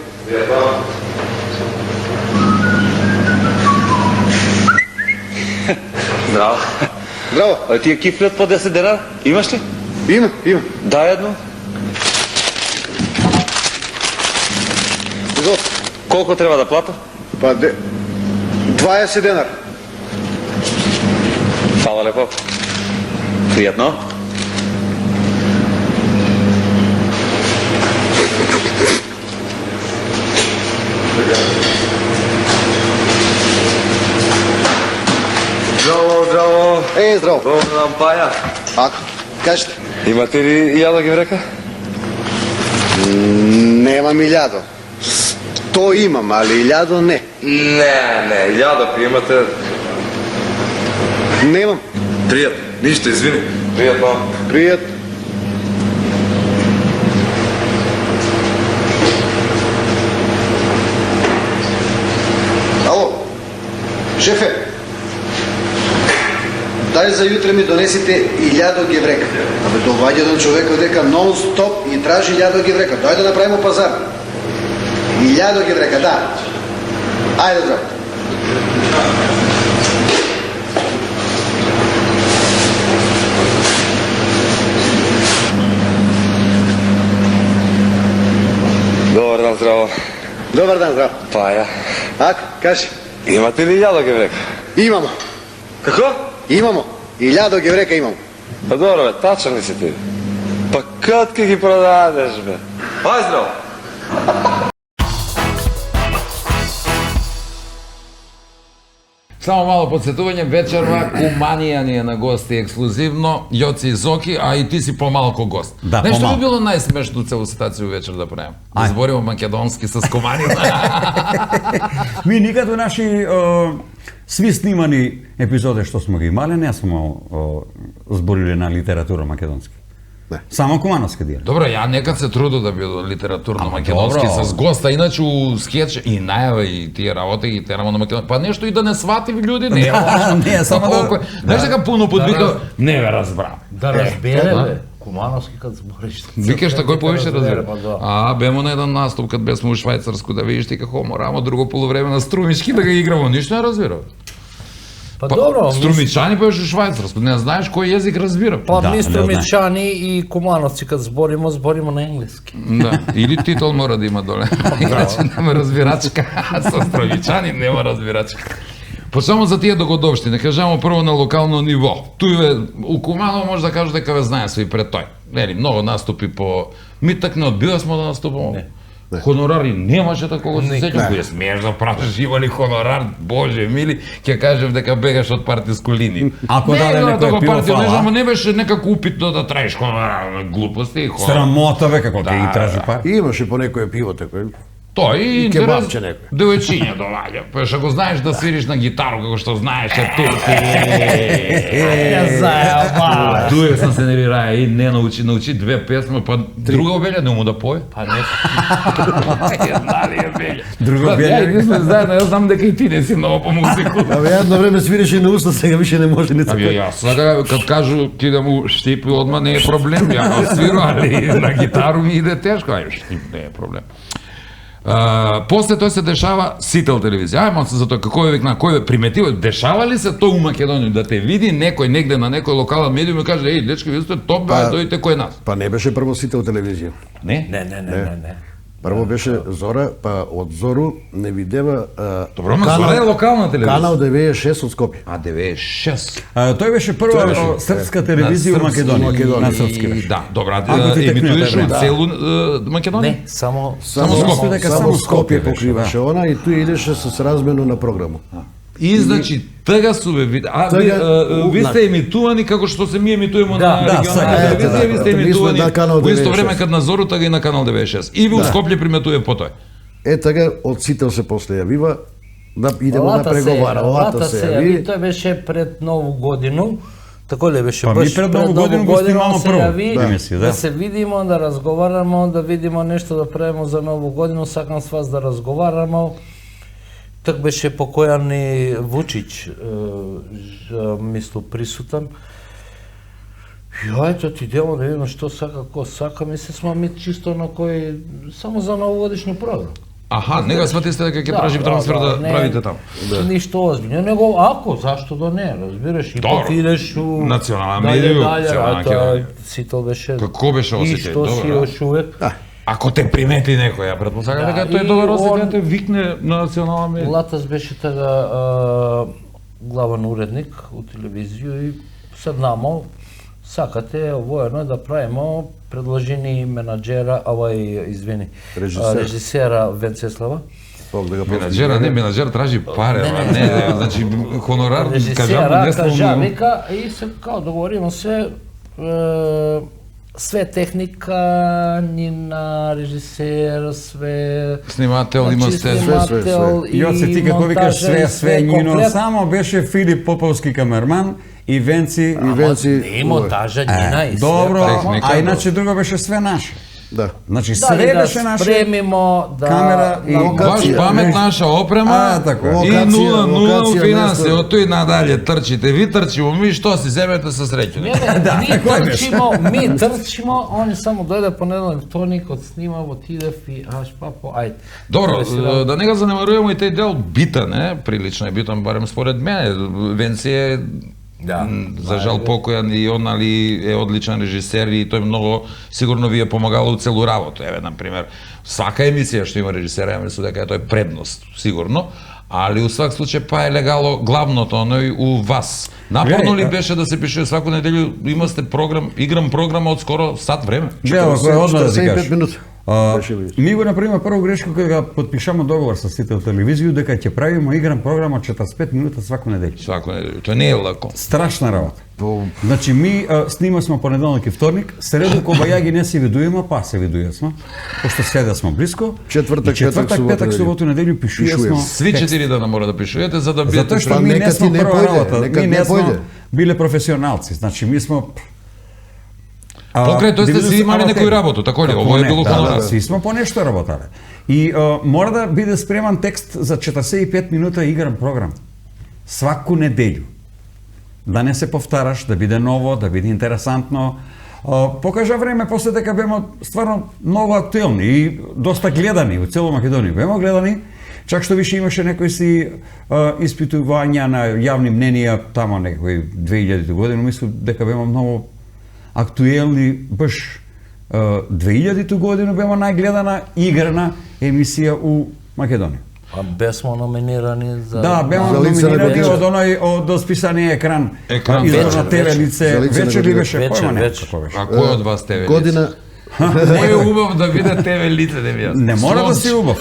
Здраво. Здраво. А тие кифлет по 10 дена, имаш ли? Имам. Дај едно. Изволте. Колко треба да плата? Па, 20 денар. Фала лепо. Пријатно. Здраво. Здраво. Добро нам паја. Ако, кажете. Имате ли илјадо геврека? Немам илјадо. 100 имам, али илјадо не. Не, илјадо имате. Немам. Пријатно. Ништо, извини. Пријатно. Пријат. Ало, шефе, дај за јутре ми донесите 1000 геврека. Абе, доваѓа еден човек дека нон-стоп и тражи 1000 геврека. Дај да направимо пазар. 1000 геврека, да. Ајде, здраво. Добар дан, здраво. Добар дан, здраво. Паја. Ако, кажи. Имате ли илјадо геврека? Имамо. Како? Имамо. 1000 геврека имамо. Па добро, бе, тачан ли си ти? Па кад ке ги продадеш, бе? Ај, здраво. Само мало подсетување, вечерва Куманија ни е на гости ексклузивно, Јоци и Зоки, а и ти си помалку гост. Да, Нешто помалку. би било најсмешно целу ситуација вечер да правим. Да збориме македонски с Куманија. Ми никад во наши сви снимани епизоди што смо ги имале, не смо збориле на литература македонски. Не. Само кумановски дијалект. Добро, ја некад се трудо да бидо литературно македонски добро. с госта, иначе у скеч и најава и тие работи ги терamo на македонски. Па нешто и да не свативи луѓе, не е лошо. Не, само да- Знаеш дека пуно подвика, не ве разбрам. Да разбере, бе. Кумановски кад збориш. Викаш тако повеќе разбира. Па да. А, бемо на еден наступ кад бесме у Швајцарску да видиш ти како морамо друго полувреме на струмички да ги играмо, ништо не разбира. Па добро, Струмичани па беше у Швајцарску, не знаеш кој јазик разбира. па Да, ми не струмичани и кумановци кад збориме на енглески. Да, или титул мора да има доле. Иначе нема разбирачка. Со струмичани нема разбирачка. По само за тие догодовштини, кажемо прво на локално ниво. Туј у Куманово може да кажеш дека ве знае сви пред тој. Нели, многу наступи по ми так не одбива смо да наступаме. Хонорари немаше такого се сеќам, кој смееш да прашаш има ли хонорар, боже мили, ќе кажев дека бегаш од партиску линија. Ако не, даде некој тоа пиво, партија, фала. ама не беше некако упитно да траиш хонорар, глупости и хонорар. Срамота, бе, како ќе ги Да, тражи да. пар. И имаше по некој пиво такој. Тоа и кебапче некој. Девојчиња доаѓа. Па што го знаеш да свириш на гитару како што знаеше ти. Ја зајаба. Дуе сам се нервира и не научи две песми, па друга обелја не му да пое. Па не. Дали е белја. Друга Брат, белја. Ја и сме заедно, јас знам дека и ти не си много по музику. Абе, едно време свиреше на уста, сега више не може ни Абе, јас сега кад кажу ти да му штипи одма не е проблем, ја го свирам, али на гитару ми иде тешко, ај штип не е проблем. После тоа се дешава Сител телевизија. Ајмо за тоа како е викна, кој приметил, дешава ли се тоа у Македонија да те види некој негде на некој локален медиум и каже еј дечки ви сте топ, дојдете кој нас. Па не беше прво Сител телевизија. Не? Не. Прво беше Зора, па од Зору не видева Добро, ма Зора е локална телевизија. Канал 96 од Скопје. А 96. Тој беше прва српска телевизија у Македонија. На српски беше. Да, добра, Ако ти емитуваше текнува, у целу Македонија? Не, само Скопје. дека Само само Скопје Скопје покриваше она и тој идеше со размено на програму. И значи тага су ве види. Ви сте емитувани како што се ми емитуваме на регионална телевизија, ви сте емитувани во исто време кад на Зору, тага и на Канал 96. И ви у Скопје приметувате по тој. Тага од Сител се после јавива да идемо да преговара. Лата се јави, тој беше пред Нову годину. Тако ли беше? Па ми пред Нову годину го снимамо се прво. јави, емисија, да се видимо, да разговараме, да видимо нешто да правиме за Нову годину, сакам с вас да разговараме. Так беше покојан и Вучич, мисло присутен. Јајто ти идемо да видиме што сака, ко сака, ми се смами чисто на кој, само за новогодишна програма. Аха, нега свати сте дека ќе тражи трансфер да не, правите таму. Ништо озбиљно, него ако, зашто да не, разбираш, и Добро. пак идеш у... Национална медија, целна Македонија. Сител беше... Како беше осеќај? И што си Добро, još увек. Ако те примети некој, ја претпосакам дека тој е и добар он- осеќај, те викне на национална медија. Латас беше тага главен уредник у телевизија и седнамо, сакате воено да правимо, предложи ни менаџера, извини, режисера Венцеслава. Бог да го Менаџера, не, менаџер тражи паре, не, значи хонорар, кажам, Режисера, не кажа, славно. вика, и се као договоримо се, све техника, нина режисер, све... Снимател, има сте. Снимател и Јоце ти како викаш монтажер, све њино, комплет. само беше Филип Поповски камерман и Венци. И монтажа, нина и све. Добро, Техника, а иначе друго беше све наше. Да. Значи Дали све да беше наше. спремимо, да... камера и Баш памет наша опрема така. и Локација, 0-0 локација, финанси, место. од тој надалje трчите, ви трчимо, ми што си земете со среќу. Не, ми трчимо, они само дојде понеделник, вторник, отснима, отидев и аш папо, ајде. Добро, да не го занемаруваме и тој дел битен, прилично е битен, барем според мене. Венци е за жал покојан и он али е одличен режисер и тој многу сигурно ви е помагало у целу работа. Еве на пример, свака емисија што има режисера, ја мислам дека е тој предност сигурно, али у свак случај па е легало главното оној у вас. Напорно ли беше да се пишува сваку неделю, имасте програм, играм програма од скоро сат време? Беа, кој одма да ти 45 кажеш. минути. Беше ли? Ми го направиме прво грешка кога го потпишамо договор со Сител телевизија дека ќе правиме игран програма 45 минута сваку неделја. Сваку неделю. Тоа не е лако. Страшна работа. Значи ми снимавме понеделник и вторник, среду кога ја ги не се видуеме, па се видуевме, пошто седа сме блиско. Четвртак, петак, субота, неделю пишуваме. Сви 4 дана мора да пишувате за да бидете Затоа што Па ми нека не ти сме не прва појде, работа, нека ми не не сме појде. биле професионалци, значи ми сме Покрај тој сте си имали некој работа, тако ли? Ово е било хонорар. Да, си сме по нешто работале. И мора да биде спреман текст за 45 минута игран програм. Сваку неделю. Да не се повтараш, да биде ново, да биде интересантно. Покажа време после дека беме стварно многу актуелни и доста гледани во цело Македонија. Беме гледани, чак што више имаше некои си испитувања на јавни мненија тамо некои 2000 година, мислам дека беме многу актуелни, баш 2000 година беме најгледана играна емисија у Македонија. А бесмо номинирани за... Да, беме За лице на номинирани година. од оној од списаниот екран. Екран, Избор вечер, на ТВ лице, За лице на вечер ли година. беше? Вечер, Појма не, вечер. како беше. А кој од вас тебе? Година Мој е убав да биде тебе лице, да ви јас. Не мора да си убав.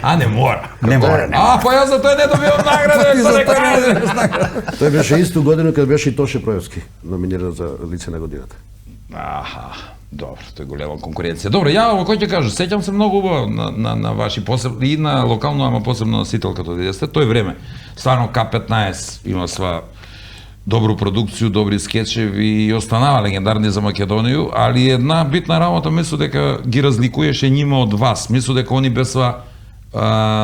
А не мора. Не мора, не. А, па јас за тој не добивам награда, Ти јас за за тоа не нека. добиваш награда. Тој беше исту година кога беше и Тоше Проевски номиниран за лице на годината. Добро, тоа е голема конкуренција. Добро, ја кој ќе кажу, сеќам се многу убаво на ваши посебни и на локално, ама посебно на Сител като дете. Тој време, стварно К15 има сва добру продукцiju, добри скечеви и останава легендарни за Македонија, али една битна работа мислам дека ги разликуваше нима од вас. Мислам дека они беса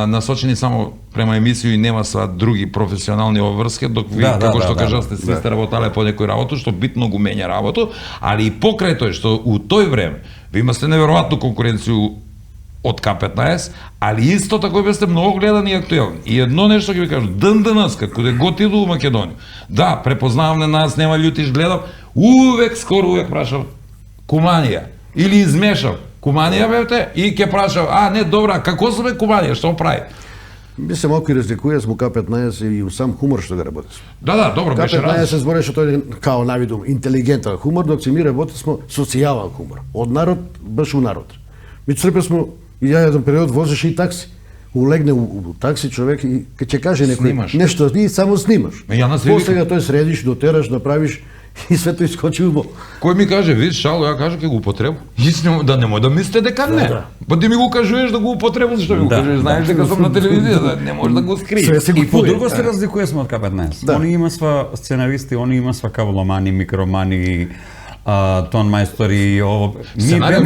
насочени само према емисију и нема сва други професионални обврски, док ви, како што кажавте, сви сте работале по некој работу, што битно го менја работу, али и покрај тој, што у тој време, ви имасте неверојатну конкуренцiju од К15, али исто тако бесте многу гледани и актуелни. И едно нешто ќе ви кажам, ДНС, како де готиду у Македонија. Да, препознавам на нас, нема љутиш, гледам, скоро увек прашав Куманија, или измешав Куманија бевте и ќе прашав, не, добра, како се бе Куманија, што прави? Би се малку и разликуе смо К15 и у сам хумор што го работи. Да, добро, беше К15 се збореше тој као навидум интелигентен хумор, док си ми работи смо социјален хумор. Од народ баш у народ. Ми црпе смо и ја еден период возеше и такси. Улегне у такси човек и ќе каже некој нешто, ти само снимаш. После тој средиш, дотераш, направиш и све тоа искочи убаво. Кој ми каже, виж, шало, ја кажа ќе го употребу. Да немој да мислите дека не. Па ти ми го кажуваш да го употребу, зашто ми го кажеш, знаеш дека сум на телевизија, не можеш да го скриеш. И по друго се разликуе сме од К15. Они има сва сценаристи, они има сва кабломани, микромани, тон мајстори, ово. Сценарио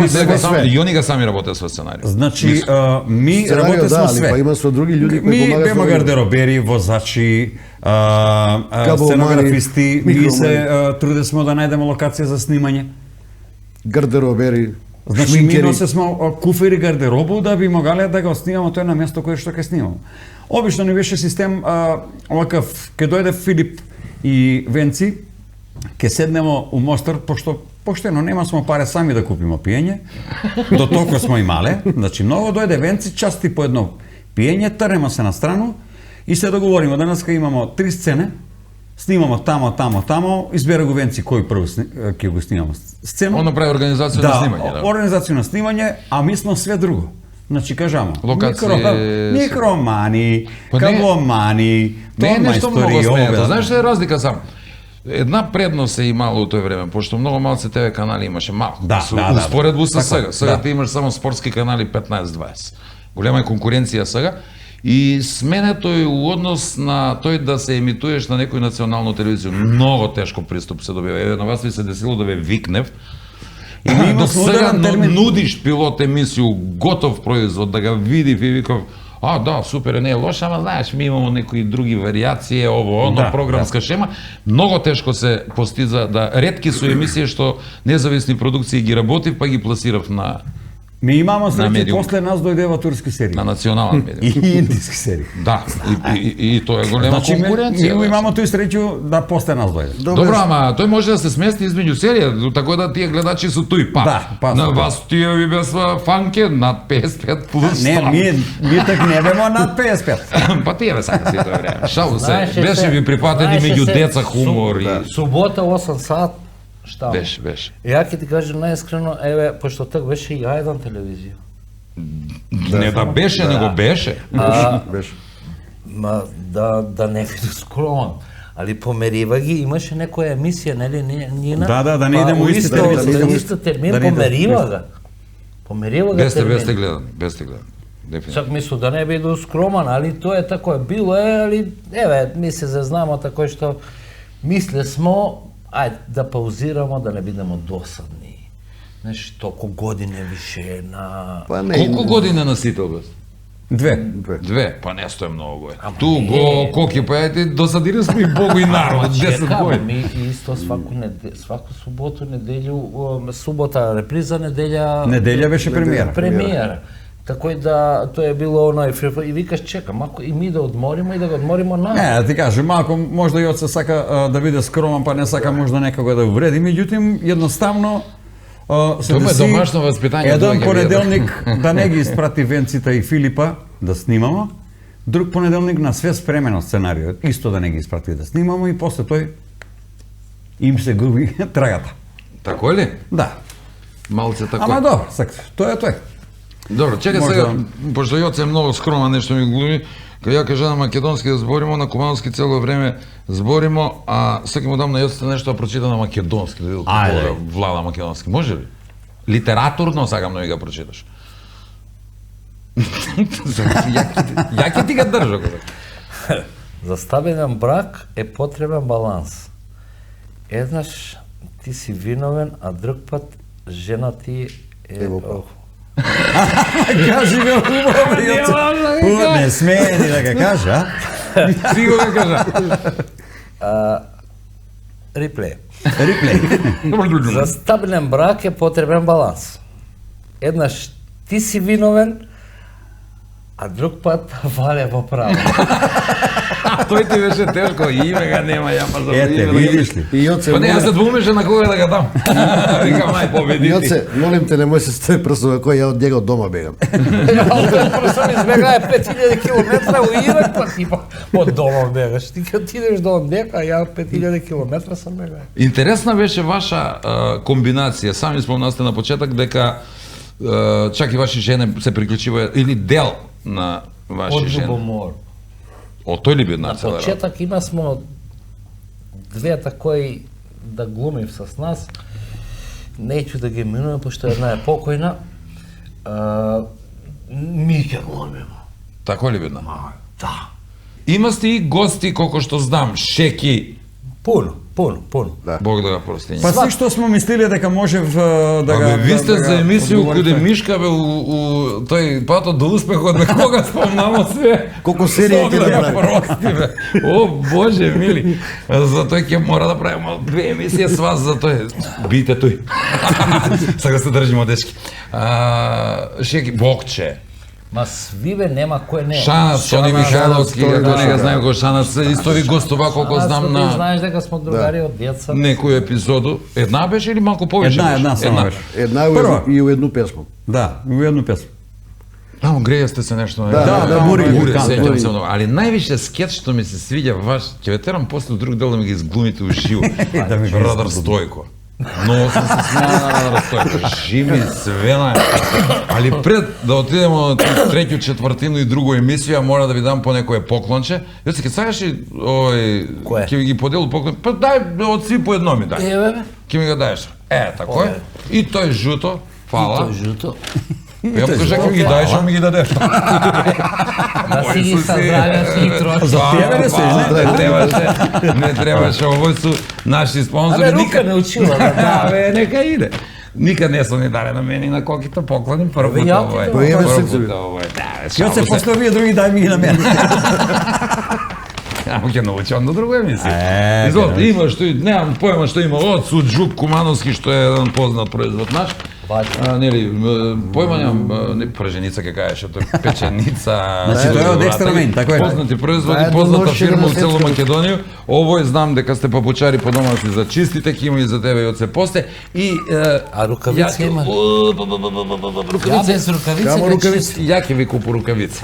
и они га сами работеа со сценарио. Значи, ми работеме со све. Па има со други луѓе кои помагаат. Ми беме гардеробери, возачи, сценографисти, ми се трудесме да најдеме локација за снимање. Гардеробери, значи ми носесме куфери гардеробу да би могале да го снимаме тој на место кое што ќе снимаме. Обично не беше систем оваков, ке дојде Филип и Венци, ке седнемо у Мостар, пошто поштено нема смо паре сами да купиме пиење, до толку смо имале, значи многу дојде Венци, части по едно пиење, трнемо се на страну и се договориме, денеска имамо 3 сцене, снимамо тамо, избере го Венци кој прв ќе го снимаме сцену. Он направи организација на снимање, да. Организација на снимање, а ми сме све друго. Значи кажамо, микромани, кабломани, тон мајстори, ова. Знаеш што е разлика сам? Една предност е имало у тој време, пошто многу малци ТВ канали имаше малку. Успоредбу со сега. Сега ти имаш само спортски канали 15-20. Голема е конкуренција сега. И сменето е у однос на тој да се емитуеш на некој национална телевизија. Многу тешко приступ се добива. Еве на вас ви се десило да ве викнев. И до сега нудиш пилот емисију, готов производ, да го видив и викав, да, супер, не е лоша, ама знаеш, ми имамо некои други варијации, оно, програмска шема. Многу тешко се постиза, ретки су емисии што независни продукции ги работив, па ги пласирав на Ми имамо среќа после нас дојдева турски серии. На национален медиум. И индиски серии. Да, и тоа е голема конкуренција. Ми имамо тој среќу да после нас дојде. Добро, ама тој може да се смести измеѓу серија, така да тие гледачи су тој на вас тие ви бесва фанке над 55 плюс. Не, ми так не бемо над 55. Па тие бе сака си тоа време. Шалу се, беше ви припатени меѓу деца хумор и субота 8 сат. Шта? Беше. Ја ќе ти кажам најискрено, еве, пошто так беше и Ајдан телевизија. Не да беше, него беше. Беше. Да не виду скроман. Али померива ги, имаше некоја емисија, нели, Нина? Да не идемо исти термин. Исто термин, померива га. Померива га термин. Бесте гледани. Сак мислу да не биду скроман, али тоа е тако било, али, еве, ми се зазнамо тако што мисле смо, ајде да паузирамо, да не бидемо досадни. Знаеш, толку години више на... Колку години на Сител бе? 2. Па не стои многу години. Ту го коки, па ети досадили сме и Богу и народ, 10 години. Ми исто сваку суботу, неделју, субота реприза, неделја беше премиера. Тако и да тоа е било оној и викаш чека, малку и ми да одморимо и да го одморимо на. Не, ти кажам, малку можда и од се сака да биде скромен, па не сака можда некого да увреди, меѓутоа едноставно се деси домашно воспитање. Еден понеделник да не ги испрати Венцита и Филипа да снимамо, друг понеделник на све спремено сценарио, исто да не ги испрати да снимамо и после тој им се губи трагата. Тако ли? Да. Малце тако. Ама добро, тоа е тој. Добро, чекай Можда. сега, пошто Јоце е многу скромен, нешто ми глуми, кога ја кажа на македонски да зборимо, на кумановски цело време зборимо, а сега му дам на Јоце нешто да прочита на македонски, да види Ајде. како влада македонски. Може ли? Литературно сакам да ми го прочиташ. Ја ќе ти го држа кога. За стабилен брак е потребен баланс. Еднаш ти си виновен, а друг пат жена ти е... Кажи го хубаво, Јоце. Не смее ни да го каже, а? Си го кажа. Реплей. Реплей. За стабилен брак е потребен баланс. Еднаш ти си виновен, а друг пат вале во право. Тој ти беше тешко, име га нема, ја па за Ете, видиш ли? И Јоце, Па не, јас се двумеше на кога да го дам. Викам, ај победити. Јоце, молим те, немој се стави прсува кој ја од него дома бегам. Прво ми избегае 5000 километра у Ирак, па ти од дома бегаш. Ти кога ти идеш до дека, ја 5000 километра сам бегае. Интересна беше ваша комбинација. Сами спомнасте на почеток дека чак и ваши жене се приклучува или дел на ваши Од жени. Љубомор. О, тој ли би На нацела? почеток има смо двете кои да глумив с нас. Неću да ги именувам, пошто една е покојна. Ми ќе глумимо. Тако ли би на? Да. Има сте и гости, колко што знам, Шеки, Пуно. Бог да го прости. Па си што смо мислиле дека можев да Абе, ga... ви сте да за ga емисију одговорите. куде Мишка бе у тој патот до успехот, бе кога спомнамо све. Колку серија ќе Бог да ја прави. прости, бе. О, Боже мили. За тој ќе мора да правиме две емисија с вас за тој. Бите тој. Сега се држимо, дечки. Шеки, Бокче. Ма свиве нема кој не. Шанац, Тони Михайловски, Тони, ако не да. го знаем кој Шанац, исто ви гостува колко знам Ти на знаеш дека смо другари од деца. некој епизоду. Една беше или малку повеќе? Една само беше. Една Прва. и у едну песму. Да, у едну песма. Тамо греја сте се нешто. Да, бури, бури, да, сеќам бури. се многу. Али највише скет што ми се свиѓа ваш, ќе ве терам после друг дел да ми ги изглумите уживо. Да ми ги Радар Стојко. Но сам се смеа на Радар Стојко. Жими, свена. Али пред да отидеме на треќу, четвртину и другу емисија, мора да ви дам по некое поклонче. Јоце, ќе сакаш и Кое? ќе ви ги поделу поклон. Па дај од сви по едно ми дај. Еве бе. Ќе ми го даеш. Тако е. И тој жуто. Фала. Тој жуто. Ја му кажа ќе ми ги даеш, а ми ги дадеш. Да си ги създравя си и трошки. За тебе ли се? Не требаше, овој су наши спонзори. Абе, рука не учила да Да, бе, нека иде. Никад не сум ни дале на мене и на колките поклони, прв пат јаки овој. тоа. Еве Прв се пат овој. Да, бе, Јоце, шалу се. после овие други дај ми ги на мене. Ама ќе научам до друга емисија. Е, Изволите, ќе има што и немам појма што има од Суджук Кумановски што е еден познат производ наш. Нели, појма немам, не праженица ке кажеше, тој печеница. Значи, тоа е од екстра мен, така е. Познати производи, Да, позната може фирма да у се цело скрие. Македонија. Овој знам дека сте папучари по дома си за чистите, ќе има и за тебе и од се посте. И А рукавици ја- има? О, Ја Рукавици. без рукавици Камо не рукавици? чисти. Ја ќе ви купу рукавици.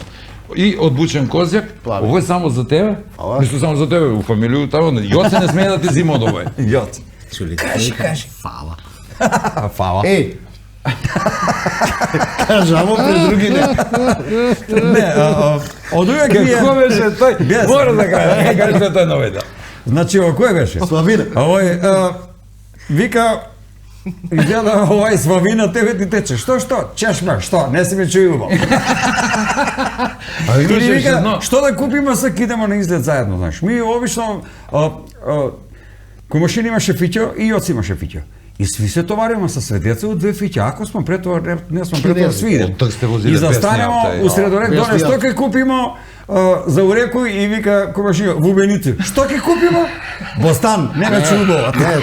И одбучен козјак, Плави. овој само за тебе. Фала. Нисто само за тебе, у фамилију тамо. Јоце не смее да ти зима од овој. Јоце. Чули, кажи. Фала. Еј! Кажамо пред други не. Не, од uvek ми Како е... беше тој? Без. Мора да кажа, не кажа тој новој да. Значи, ово кој беше? Славина. Овој, вика, изгледа овај Славина, тебе ти тече. Што? Чешма, што? Не си ме чујувал. А Или имаше вика, едно. што да купиме се идемо на излет заедно, знаеш. Ми обично комашин имаше фиќо и Јоци имаше фиќо. И сви се товариме со светеца од две фиќа. Ако сме претовар, не сме претовар сви идем. Ток сте возиле И без застанемо нафта, у средорек без доле, што нафта. ќе купимо за уреку и вика комашин, вубеници. Што ќе купимо? Бостан, не ме чудува. Не,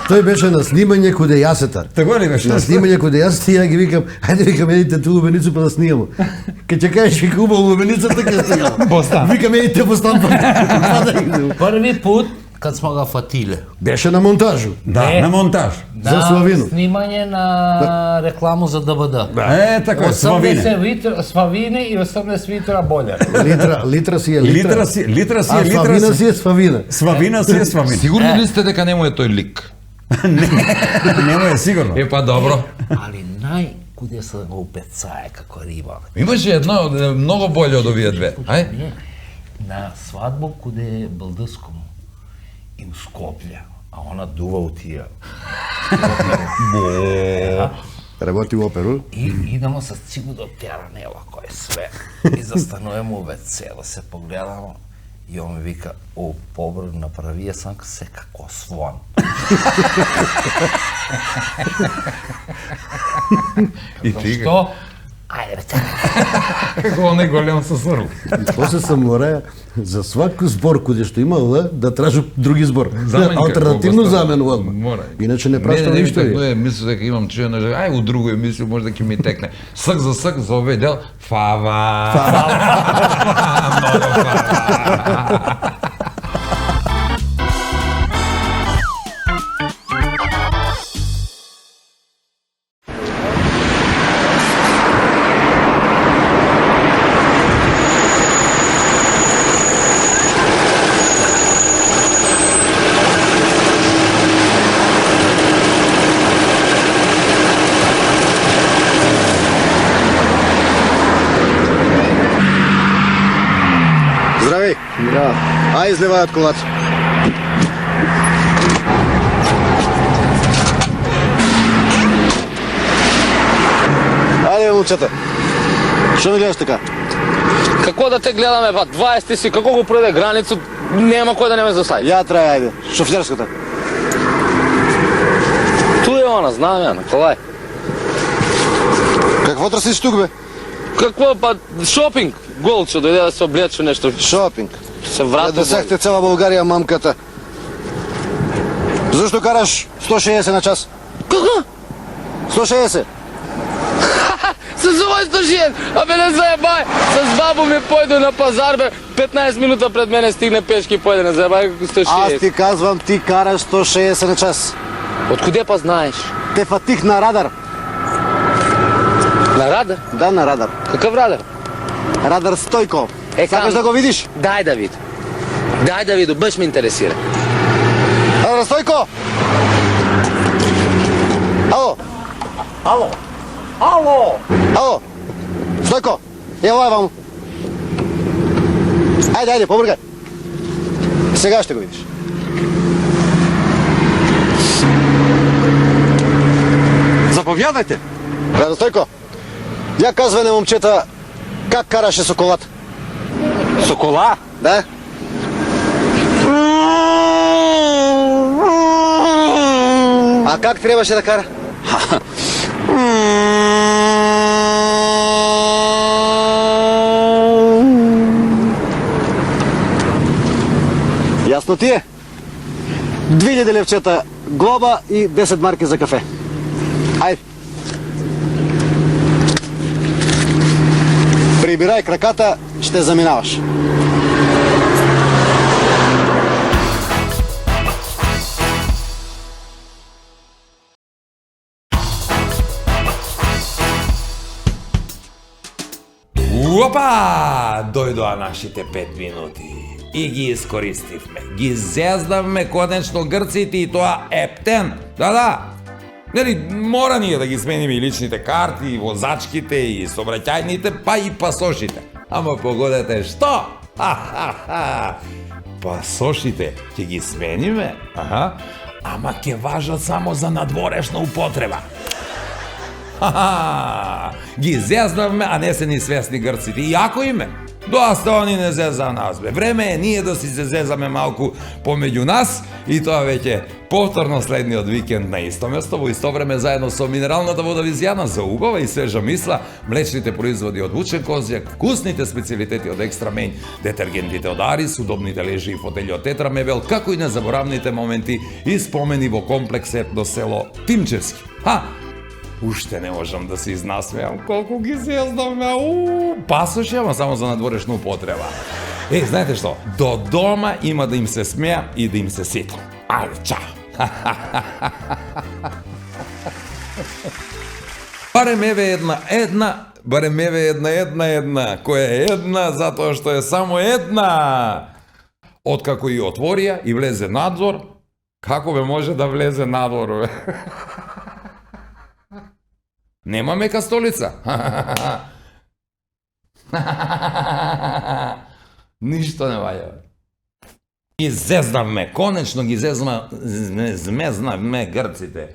тој беше на снимање каде јасетар. Тако ли беше? На снимање каде јас и ја ги викам, ајде викам едите ту лубеницу па да снимамо. Ке ќе кажеш вика убаво лубеницата ќе снимам. Бостан. Викам едите Бостан па да идем. Први пут кад смо га фатиле. Беше на монтажу. Да, Не. на монтаж. За Славину. Снимање на рекламу за ДБД. Така е, Славине. 80 литра Славине и 80 литра болер. Литра си е литра. Литра си А е литра. Славина си е Славина. Славина си е Славина. Сигурни ли сте дека не му е тој лик? Нема е сигурно. Па добро. Али куде се го упецае како риба. Имаше едно много боле од овие две. Ај? Не, на свадбу куде Балдъскому и у Скопје, а она дува у тие. Работи во оперу. И идемо с цигу до Теранела, кој е све. И застануваме у WC да се погледамо. И он ми вика, о, побрг, направи сам се како слон. И ти Што? Ајде, бе, како оне голем со срл. И после се мора за сваку збор куде што има Л да тражи други збор. Заменка, Алтернативну како замену одма. Мора. Иначе не праштам Не, ништо. не, мислам дека имам чуено, ај у другу емисија може да ќе ми текне. Ск за овој дел, фава. Много фава. Здравей! Да. Ај излевај од колата. Ајде, момчета. Што ме гледаш така? Како да те гледаме, па 20 си, како го проде границу, нема кој да не ме заслаи. Ја трај, ајде. Шоферската. Ту е она, знам ја, Николај. Какво трасиш тук, бе? Какво, па шопинг, голчо, дојде да се облече нещо. Шопинг. Се врата. Десахте цела Българија, мамката. Зашто караш 160 на час? Како? 160? С овој 160, а бе не заебај, с бабу ми појде на пазар, бе, 15 минута пред мене стигне пешки и појде на заебај како 160. Аз ти казвам, ти караш 160 на час. Од куде па знаеш? Те фатих на радар. На радар? Да, на радар. Какъв радар? Радар Стојко. кам- Сакаш да го видиш? Дај да види. Дај да види, баш ме интересира. Радар Стојко! Ало! Ало! Ало! Ало! Стојко! Ево е ваму. Ајде, ајде, побргај. Сега ще го видиш. Заповядайте. Радар Стојко, ја казвај на момчета как караше со колата. Со кола? Да? А как требаше да кара? Ясно ти е? 2000 левчета глоба и 10 марки за кафе. Ајде. Прибирај краката, ще заминаваш. Опа! Дојдоа нашите 5 минути. И ги искористивме. Ги зездавме конечно грците и тоа ептен. Да. Нели, мора ние да ги смениме и личните карти, и возачките, и сообраќајните, па и пасошите. Ама погодете што? Пасошите ќе ги смениме, ама ќе важат само за надворешна употреба. Ги зезнавме, а не се ни свесни грците. И ако име, доста они не зеза нас, бе. Време е ние да си се зезаме малку помеѓу нас и тоа веќе повторно следниот викенд на исто место, во исто време заедно со минералната вода Визијана за убава и свежа мисла, млечните производи од вучен козјак, вкусните специјалитети од Екстра Мејн, детергентите од Арис, удобните лежи и фотели од Тетра Мебел, како и незаборавните моменти и спомени во комплексет до село Тимчевски. Уште не можам да се изнасмејам колку ги зездавме, пасоше, ама само за надворешна употреба. Знаете што? До дома има да им се смеја и да им се сетам. Ајде, чао! Барем еве една, која е една, затоа што е само една. Откако ја отворија и влезе надвор, како бе може да влезе надвор, бе? Нема мека столица. Ништо не ваја. Ги зезнавме, конечно ги зезнавме грците.